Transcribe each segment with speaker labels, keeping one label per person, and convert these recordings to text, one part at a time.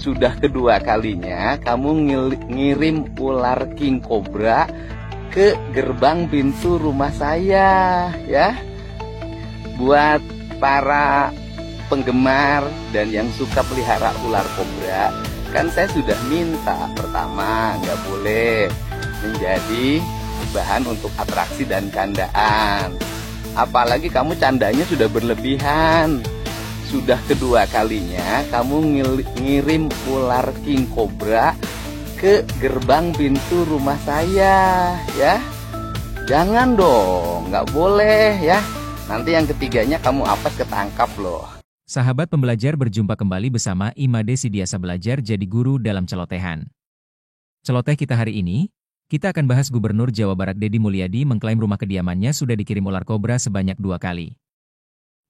Speaker 1: Sudah kedua kalinya kamu ngirim ular king cobra ke gerbang pintu rumah saya, ya. Buat para penggemar dan yang suka pelihara ular kobra, kan saya sudah minta, pertama nggak boleh menjadi bahan untuk atraksi dan candaan. Apalagi kamu candanya sudah berlebihan. Sudah kedua kalinya kamu ngirim ular king cobra ke gerbang pintu rumah saya, ya. Jangan dong, nggak boleh ya. Nanti yang ketiganya kamu apes ketangkap loh.
Speaker 2: Sahabat pembelajar, berjumpa kembali bersama Imade Sidiasa Belajar Jadi Guru dalam Celotehan. Celoteh kita hari ini, kita akan bahas Gubernur Jawa Barat Deddy Mulyadi mengklaim rumah kediamannya sudah dikirim ular kobra sebanyak 2 kali.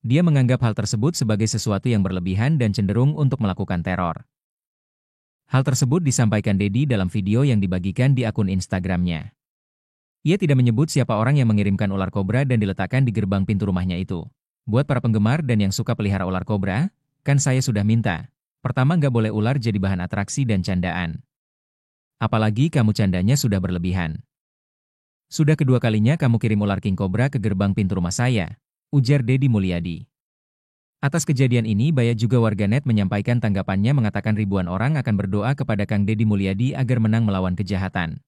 Speaker 2: Dia menganggap hal tersebut sebagai sesuatu yang berlebihan dan cenderung untuk melakukan teror. Hal tersebut disampaikan Deddy dalam video yang dibagikan di akun Instagramnya. Ia tidak menyebut siapa orang yang mengirimkan ular kobra dan diletakkan di gerbang pintu rumahnya itu. Buat para penggemar dan yang suka pelihara ular kobra, kan saya sudah minta. Pertama, nggak boleh ular jadi bahan atraksi dan candaan. Apalagi kamu candanya sudah berlebihan. Sudah kedua kalinya kamu kirim ular king cobra ke gerbang pintu rumah saya, ujar Deddy Mulyadi. Atas kejadian ini, banyak juga warganet menyampaikan tanggapannya, mengatakan ribuan orang akan berdoa kepada Kang Deddy Mulyadi agar menang melawan kejahatan.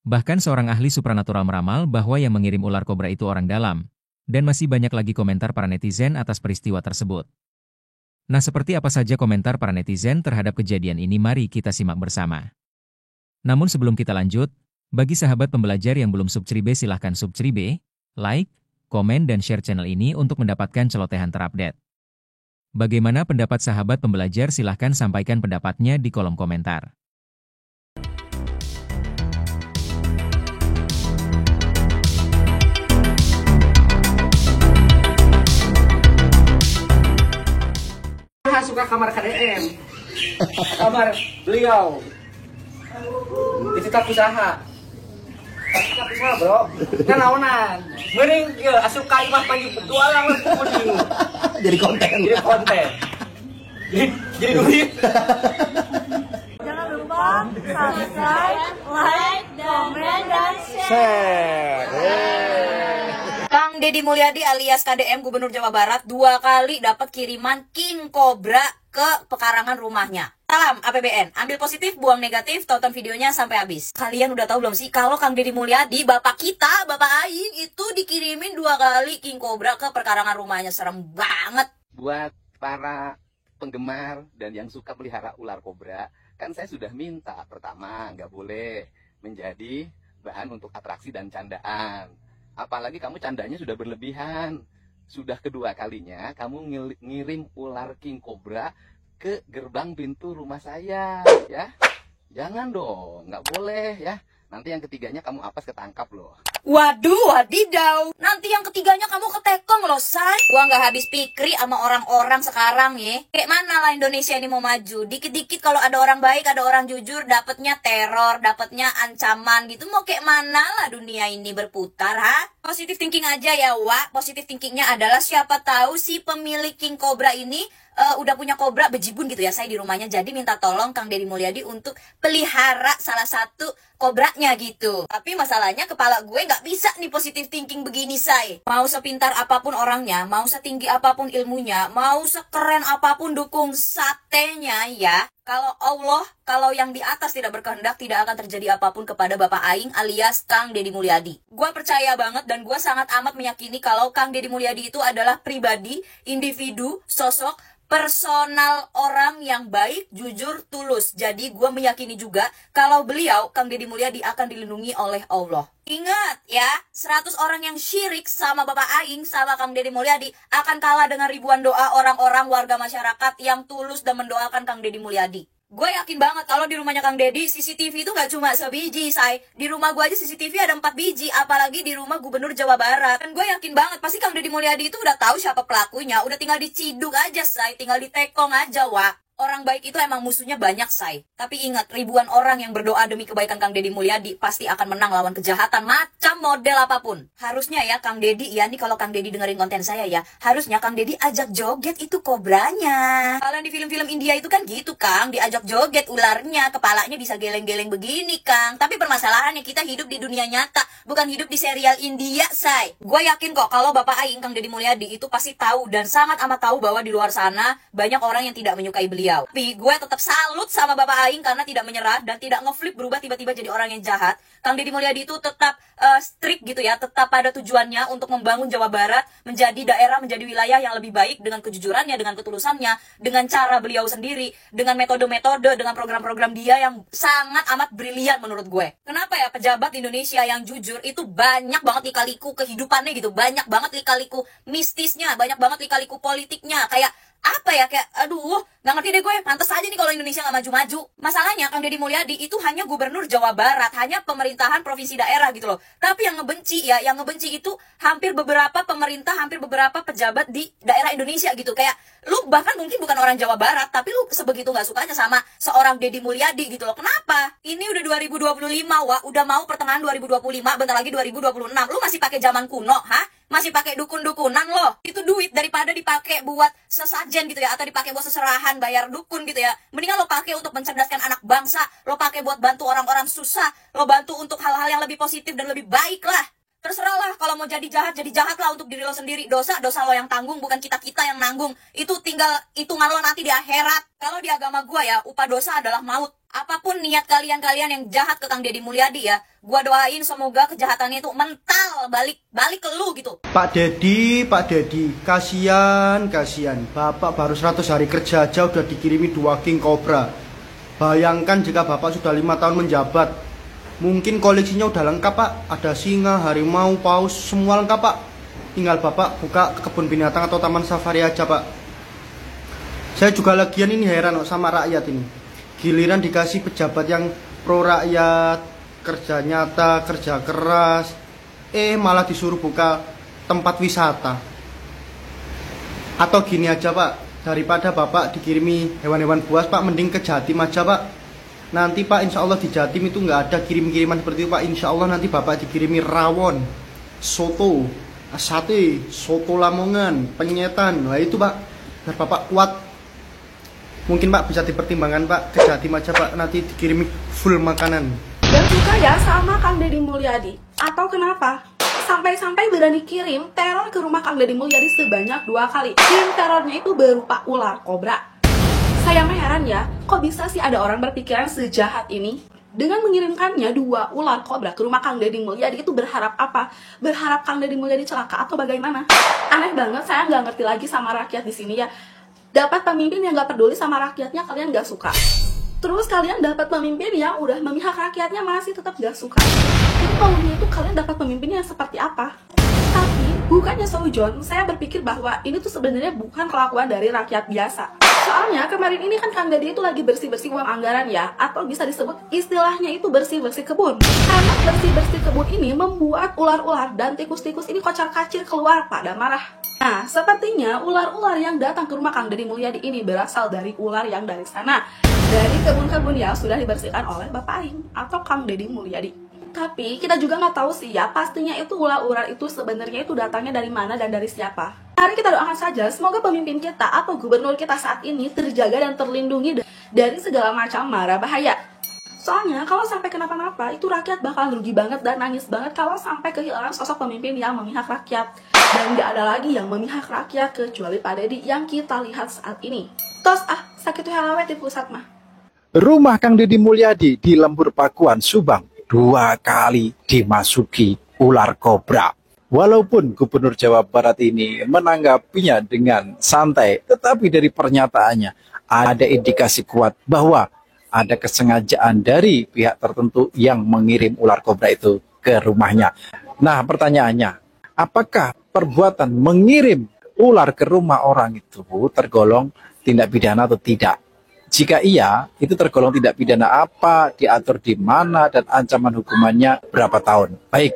Speaker 2: Bahkan seorang ahli supranatural meramal bahwa yang mengirim ular kobra itu orang dalam. Dan masih banyak lagi komentar para netizen atas peristiwa tersebut. Nah, seperti apa saja komentar para netizen terhadap kejadian ini, mari kita simak bersama. Namun sebelum kita lanjut, bagi sahabat pembelajar yang belum subscribe, silahkan subscribe, like, komen, dan share channel ini untuk mendapatkan celotehan terupdate. Bagaimana pendapat sahabat pembelajar? Silahkan sampaikan pendapatnya di kolom komentar.
Speaker 3: Suka kamar KDM, kamar beliau, itu tak usaha, bro, kan naonan, mending ya asup ka imah pagi berdua lang mending, jadi konten, jadi duit.
Speaker 4: Jangan lupa subscribe, like, komen, dan share.
Speaker 5: Kang Deddy Mulyadi alias KDM Gubernur Jawa Barat 2 kali dapat kiriman king cobra ke pekarangan rumahnya. Salam APBN, ambil positif, buang negatif, tonton videonya sampai habis. Kalian udah tahu belum sih kalau Kang Deddy Mulyadi, bapak kita, bapak Aing, itu dikirimin 2 kali king cobra ke pekarangan rumahnya. Serem banget.
Speaker 1: Buat para penggemar dan yang suka pelihara ular kobra, kan saya sudah minta, pertama nggak boleh menjadi bahan untuk atraksi dan candaan. Apalagi kamu candanya sudah berlebihan. Sudah kedua kalinya kamu ngirim ular king cobra ke gerbang pintu rumah saya, ya. Jangan dong, nggak boleh ya. Nanti yang ketiganya kamu apes ketangkap loh.
Speaker 5: Waduh, wadidaw. Nanti yang ketiganya kamu ketekong loh, say. Gua nggak habis pikir sama orang-orang sekarang ya. Kayak mana lah Indonesia ini mau maju. Dikit-dikit kalau ada orang baik, ada orang jujur, dapatnya teror, dapatnya ancaman gitu. Mau kayak mana lah dunia ini berputar, ha? Positive thinking aja ya, Wak. Positive thinkingnya adalah siapa tahu si pemilik king cobra ini udah punya kobra bejibun gitu ya, saya di rumahnya, jadi minta tolong Kang Deddy Mulyadi untuk pelihara salah satu kobranya gitu. Tapi masalahnya kepala gue nggak bisa nih positive thinking begini, say. Mau sepintar apapun orangnya, mau setinggi apapun ilmunya, mau sekeren apapun dukung satenya ya, kalau yang di atas tidak berkehendak, tidak akan terjadi apapun kepada Bapak Aing alias Kang Deddy Mulyadi. Gue percaya banget dan gue sangat amat meyakini kalau Kang Deddy Mulyadi itu adalah pribadi, individu, sosok, personal orang yang baik, jujur, tulus. Jadi gue meyakini juga kalau beliau, Kang Deddy Mulyadi, akan dilindungi oleh Allah. Ingat ya, 100 orang yang syirik sama Bapak Aing, sama Kang Deddy Mulyadi akan kalah dengan ribuan doa orang-orang warga masyarakat yang tulus dan mendoakan Kang Deddy Mulyadi. Gue yakin banget kalau di rumahnya Kang Deddy CCTV itu gak cuma sebiji, say. Di rumah gue aja CCTV ada 4 biji, apalagi di rumah Gubernur Jawa Barat. Dan gue yakin banget pasti Kang Deddy Mulyadi itu udah tahu siapa pelakunya, udah tinggal diciduk aja, say. Tinggal ditekong aja, Wak. Orang baik itu emang musuhnya banyak, say. Tapi ingat, ribuan orang yang berdoa demi kebaikan Kang Deddy Mulyadi pasti akan menang lawan kejahatan macam model apapun. Harusnya ya Kang Deddy, ya nih kalau Kang Deddy dengerin konten saya ya, harusnya Kang Deddy ajak joget itu kobranya. Kalau di film-film India itu kan gitu, Kang, diajak joget ularnya, kepalanya bisa geleng-geleng begini, Kang. Tapi permasalahannya kita hidup di dunia nyata, bukan hidup di serial India, say. Gue yakin kok kalau Bapak Aing Kang Deddy Mulyadi itu pasti tahu dan sangat amat tahu bahwa di luar sana banyak orang yang tidak menyukai beliau. Tapi gue tetap salut sama Bapak Aing karena tidak menyerah dan tidak ngeflip berubah tiba-tiba jadi orang yang jahat. Kang Deddy Mulyadi itu tetap strict gitu ya, tetap pada tujuannya untuk membangun Jawa Barat menjadi daerah, menjadi wilayah yang lebih baik dengan kejujurannya, dengan ketulusannya, dengan cara beliau sendiri, dengan metode-metode, dengan program-program dia yang sangat amat brilian menurut gue. Kenapa ya pejabat Indonesia yang jujur itu banyak banget lika-liku kehidupannya gitu, banyak banget lika-liku mistisnya, banyak banget lika-liku politiknya, kayak apa ya, kayak aduh nggak ngerti deh gue. Pantes aja nih kalau Indonesia nggak maju-maju. Masalahnya Kang Deddy Mulyadi itu hanya gubernur Jawa Barat, hanya pemerintahan provinsi daerah gitu loh. Tapi yang ngebenci ya, yang ngebenci itu hampir beberapa pemerintah, hampir beberapa pejabat di daerah Indonesia gitu. Kayak lu bahkan mungkin bukan orang Jawa Barat, tapi lu sebegitu nggak sukanya sama seorang Deddy Mulyadi gitu loh. Kenapa? Ini udah 2025, wah udah mau pertengahan 2025, bentar lagi 2026. Lu masih pakai zaman kuno, hah? Masih pakai dukun-dukunan loh. Itu duit daripada dipakai buat sesajen gitu ya, atau dipakai buat seserahan bayar dukun gitu ya. Mendingan lo pakai untuk mencerdaskan anak bangsa, lo pakai buat bantu orang-orang susah, lo bantu untuk hal-hal yang lebih positif dan lebih baik lah. Terserah lah, kalau mau jadi jahat lah untuk diri lo sendiri. Dosa lo yang tanggung, bukan kita yang nanggung. Itu tinggal hitungan lo nanti di akhirat. Kalau di agama gua ya, upah dosa adalah maut. Apapun niat kalian yang jahat ke Kang Deddy Mulyadi ya, gua doain semoga kejahatannya itu mental balik ke lu gitu.
Speaker 6: Pak Deddy, kasihan. Bapak baru 100 hari kerja aja udah dikirimi 2 king cobra. Bayangkan jika Bapak sudah 5 tahun menjabat, mungkin koleksinya udah lengkap, Pak. Ada singa, harimau, paus, semua lengkap, Pak. Tinggal Bapak buka kebun binatang atau taman safari aja, Pak. Saya juga lagian ini heran sama rakyat ini. Giliran dikasih pejabat yang pro rakyat, kerja nyata, kerja keras, malah disuruh buka tempat wisata. Atau gini aja, Pak, daripada Bapak dikirimi hewan-hewan buas, Pak, mending ke Jatim aja, Pak. Nanti Pak, insya Allah di Jatim itu nggak ada kirim-kiriman seperti itu, Pak. Insya Allah nanti Bapak dikirimi rawon, soto, sate, soto Lamongan, penyetan. Nah itu, Pak, biar Bapak kuat. Mungkin Pak bisa dipertimbangkan, Pak, ke Jatim aja, Pak, nanti dikirimi full makanan.
Speaker 4: Dan suka ya sama Kang Deddy Mulyadi. Atau kenapa? Sampai-sampai berani kirim teror ke rumah Kang Deddy Mulyadi sebanyak 2 kali. Kirim terornya itu berupa ular kobra. Saya heran ya, kok bisa sih ada orang berpikiran sejahat ini? Dengan mengirimkannya 2 ular kobra ke rumah Kang Deddy Mulyadi itu berharap apa? Berharap Kang Deddy Mulyadi celaka atau bagaimana? Aneh banget, saya nggak ngerti lagi sama rakyat di sini ya. Dapat pemimpin yang nggak peduli sama rakyatnya, kalian nggak suka. Terus kalian dapat pemimpin yang udah memihak rakyatnya masih tetap gak suka. Jadi maunya itu kalian dapat pemimpin yang seperti apa? Tapi bukannya seujon, saya berpikir bahwa ini tuh sebenarnya bukan kelakuan dari rakyat biasa. Soalnya kemarin ini kan Kang Deddy itu lagi bersih-bersih uang anggaran ya, atau bisa disebut istilahnya itu bersih-bersih kebun. Karena bersih-bersih kebun ini membuat ular-ular dan tikus-tikus ini kocar-kacir keluar pada marah. Nah, sepertinya ular-ular yang datang ke rumah Kang Deddy Mulyadi ini berasal dari ular yang dari sana, dari kebun-kebun yang sudah dibersihkan oleh Bapak Aing atau Kang Deddy Mulyadi. Tapi kita juga nggak tahu sih ya, pastinya itu ular-ular itu sebenarnya itu datangnya dari mana dan dari siapa. Mari kita doakan saja, semoga pemimpin kita atau gubernur kita saat ini terjaga dan terlindungi dari segala macam mara bahaya. Soalnya kalau sampai kenapa-napa, itu rakyat bakal rugi banget dan nangis banget kalau sampai kehilangan sosok pemimpin yang memihak rakyat. Dan gak ada lagi yang memihak rakyat kecuali Pak Deddy yang kita lihat saat ini. Tos sakit helawet di pusat mah.
Speaker 7: Rumah Kang Deddy Mulyadi di Lembur Pakuan, Subang 2 kali dimasuki ular kobra. Walaupun Gubernur Jawa Barat ini menanggapinya dengan santai, tetapi dari pernyataannya ada indikasi kuat bahwa ada kesengajaan dari pihak tertentu yang mengirim ular kobra itu ke rumahnya. Nah, pertanyaannya, apakah perbuatan mengirim ular ke rumah orang itu tergolong tindak pidana atau tidak? Jika iya, itu tergolong tindak pidana apa, diatur di mana, dan ancaman hukumannya berapa tahun? Baik,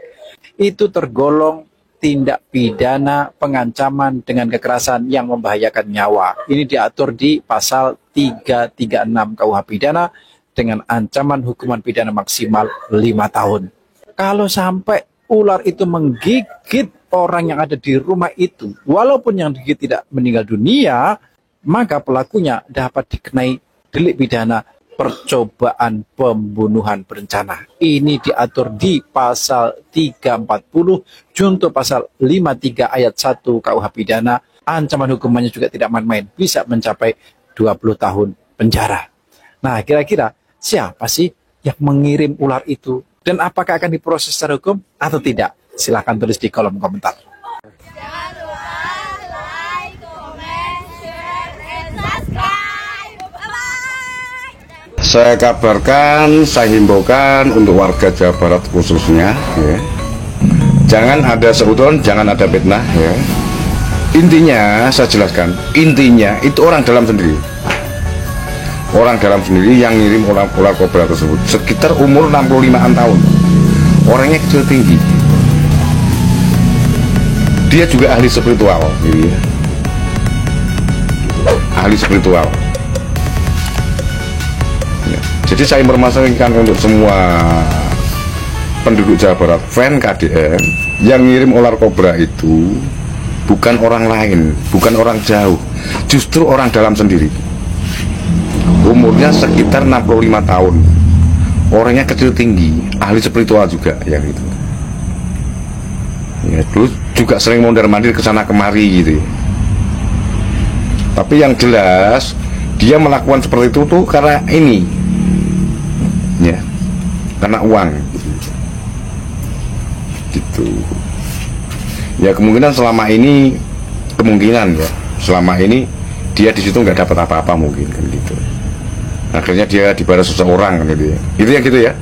Speaker 7: itu tergolong tindak pidana pengancaman dengan kekerasan yang membahayakan nyawa. Ini diatur di pasal 336 KUH Pidana dengan ancaman hukuman pidana maksimal 5 tahun. Kalau sampai ular itu menggigit orang yang ada di rumah itu, walaupun yang digigit tidak meninggal dunia, maka pelakunya dapat dikenai delik pidana percobaan pembunuhan berencana. Ini diatur di pasal 340 junto pasal 53 ayat 1 KUH Pidana. Ancaman hukumannya juga tidak main-main, bisa mencapai 20 tahun penjara. Nah, kira-kira siapa sih yang mengirim ular itu? Dan apakah akan diproses secara hukum atau tidak? Silahkan tulis di kolom komentar.
Speaker 5: Jangan lupa like, comment, share, and subscribe. Bye-bye.
Speaker 8: Saya kabarkan, saya himbaukan untuk warga Jawa Barat khususnya, ya, jangan ada seutuhan, jangan ada fitnah, ya. Intinya saya jelaskan, intinya itu orang dalam sendiri. Orang dalam sendiri yang ngirim ular kobra tersebut sekitar umur 65-an tahun. Orangnya kecil tinggi. Dia juga ahli spiritual, gitu ya. Ahli spiritual. Ya. Jadi saya mempermasalahkan untuk semua penduduk Jawa Barat, fan KDM, yang ngirim ular kobra itu bukan orang lain, bukan orang jauh, justru orang dalam sendiri. Umurnya sekitar 65 tahun. Orangnya kecil tinggi, ahli spiritual juga, ya gitu. Ya, terus juga sering mondar-mandir ke sana kemari gitu. Tapi yang jelas dia melakukan seperti itu tuh karena ini, ya, karena uang, gitu. Ya kemungkinan selama ini, selama ini dia di situ nggak dapat apa-apa mungkin kan gitu. Akhirnya dia dibalas seseorang kan gitu ya. Itu ya gitu ya.